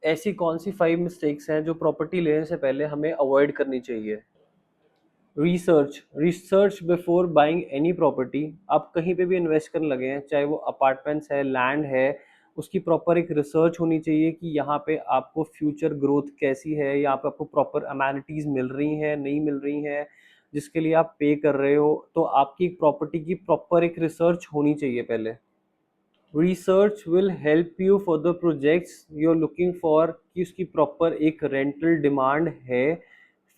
ऐसी कौन सी 5 मिस्टेक्स हैं जो प्रॉपर्टी लेने से पहले हमें अवॉइड करनी चाहिए? Research before buying any property. आप कहीं पे भी इन्वेस्ट करने लगे हैं, चाहे वो अपार्टमेंट्स है, लैंड है, उसकी प्रॉपर एक रिसर्च होनी चाहिए कि यहाँ पे आपको फ्यूचर ग्रोथ कैसी है, यहाँ पे आपको प्रॉपर अमेनिटीज मिल रही हैं, नहीं मिल रही हैं, जिसके लिए आप पे कर रहे हो। तो आपकी प्रॉपर्टी की प्रॉपर एक रिसर्च होनी चाहिए पहले। Research will help you for the projects you are looking for, कि उसकी प्रॉपर एक रेंटल डिमांड है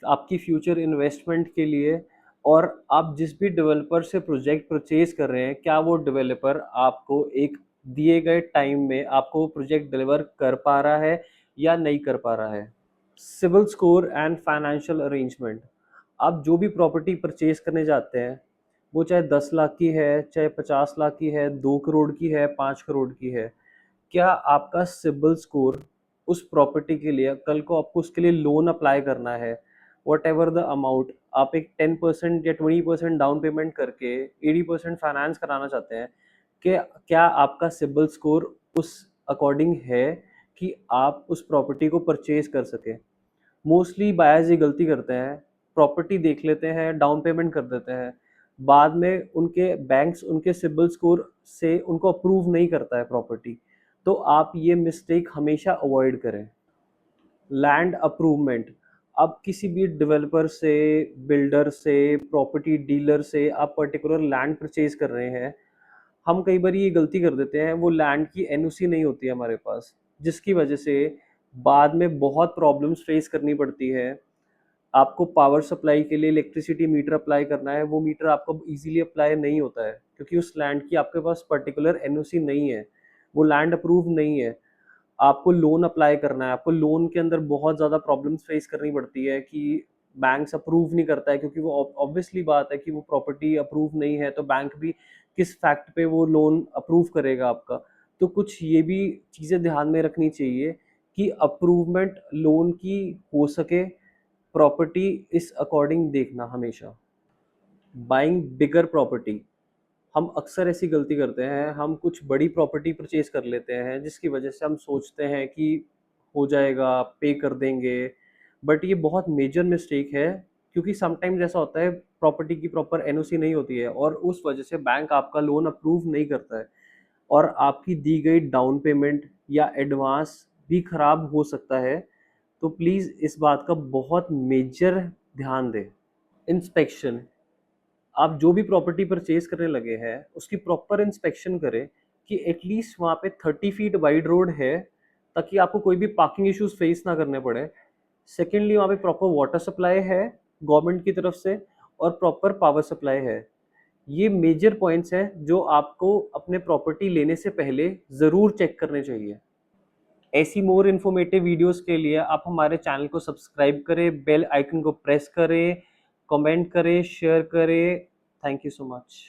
आपकी फ्यूचर इन्वेस्टमेंट के लिए। और आप जिस भी डेवलपर से प्रोजेक्ट परचेज कर रहे हैं, क्या वो डेवलपर आपको एक दिए गए टाइम में आपको वो प्रोजेक्ट डिलीवर कर पा रहा है या नहीं कर पा रहा है। CIBIL score and financial arrangement. आप जो भी प्रॉपर्टी परचेज करने जाते हैं, वो चाहे 10 लाख की है, चाहे 50 लाख की है, 2 करोड़ की है, 5 करोड़ की है, क्या आपका सिबिल स्कोर उस प्रॉपर्टी के लिए, कल को आपको उसके लिए लोन अप्लाई करना है, वट एवर द अमाउंट, आप एक 10% या 20% डाउन पेमेंट करके 80% फाइनेंस कराना चाहते हैं, कि क्या आपका सिबिल स्कोर उस अकॉर्डिंग है कि आप उस प्रॉपर्टी को परचेज कर सकें। मोस्टली बायर्स ये गलती करते हैं, प्रॉपर्टी देख लेते हैं, डाउन पेमेंट कर देते हैं, बाद में उनके बैंक्स उनके सिबिल स्कोर से उनको अप्रूव नहीं करता है प्रॉपर्टी। तो आप ये मिस्टेक हमेशा अवॉइड करें। Land approvement. अब किसी भी डेवलपर से, बिल्डर से, प्रॉपर्टी डीलर से आप पर्टिकुलर लैंड परचेज कर रहे हैं, हम कई बार ये गलती कर देते हैं, वो लैंड की एनओसी नहीं होती है हमारे पास, जिसकी वजह से बाद में बहुत प्रॉब्लम्स फेस करनी पड़ती है। आपको पावर सप्लाई के लिए इलेक्ट्रिसिटी मीटर अप्लाई करना है, वो मीटर आपको इजीली अप्लाई नहीं होता है, क्योंकि उस लैंड की आपके पास पर्टिकुलर एनओसी नहीं है, वो लैंड अप्रूव नहीं है। आपको लोन अप्लाई करना है, आपको लोन के अंदर बहुत ज़्यादा प्रॉब्लम्स फेस करनी पड़ती है कि बैंक्स अप्रूव नहीं करता है, क्योंकि वो ऑब्वियसली बात है कि वो प्रॉपर्टी अप्रूव नहीं है, तो बैंक भी किस फैक्ट पे वो लोन अप्रूव करेगा आपका। तो कुछ ये भी चीज़ें ध्यान में रखनी चाहिए कि अप्रूवमेंट लोन की हो सके, प्रॉपर्टी इस अकॉर्डिंग देखना हमेशा। बाइंग बिगर प्रॉपर्टी। हम अक्सर ऐसी गलती करते हैं, हम कुछ बड़ी प्रॉपर्टी परचेज कर लेते हैं, जिसकी वजह से हम सोचते हैं कि हो जाएगा, पे कर देंगे, बट ये बहुत मेजर मिस्टेक है। क्योंकि समटाइम्स ऐसा होता है, प्रॉपर्टी की प्रॉपर एनओसी नहीं होती है और उस वजह से बैंक आपका लोन अप्रूव नहीं करता है, और आपकी दी गई डाउन पेमेंट या एडवांस भी खराब हो सकता है। तो प्लीज़ इस बात का बहुत मेजर ध्यान दें। इंस्पेक्शन। आप जो भी प्रॉपर्टी परचेज करने लगे हैं, उसकी प्रॉपर इंस्पेक्शन करें कि एटलीस्ट वहाँ पे 30 फीट वाइड रोड है, ताकि आपको कोई भी पार्किंग इश्यूज फेस ना करने पड़े। सेकेंडली, वहाँ पे प्रॉपर वाटर सप्लाई है गवर्नमेंट की तरफ से, और प्रॉपर पावर सप्लाई है। ये मेजर पॉइंट्स हैं जो आपको अपने प्रॉपर्टी लेने से पहले ज़रूर चेक करने चाहिए। ऐसी मोर इन्फॉर्मेटिव वीडियोस के लिए आप हमारे चैनल को सब्सक्राइब करें, बेल आइकन को प्रेस करें, कमेंट करें, शेयर करें। Thank you so much.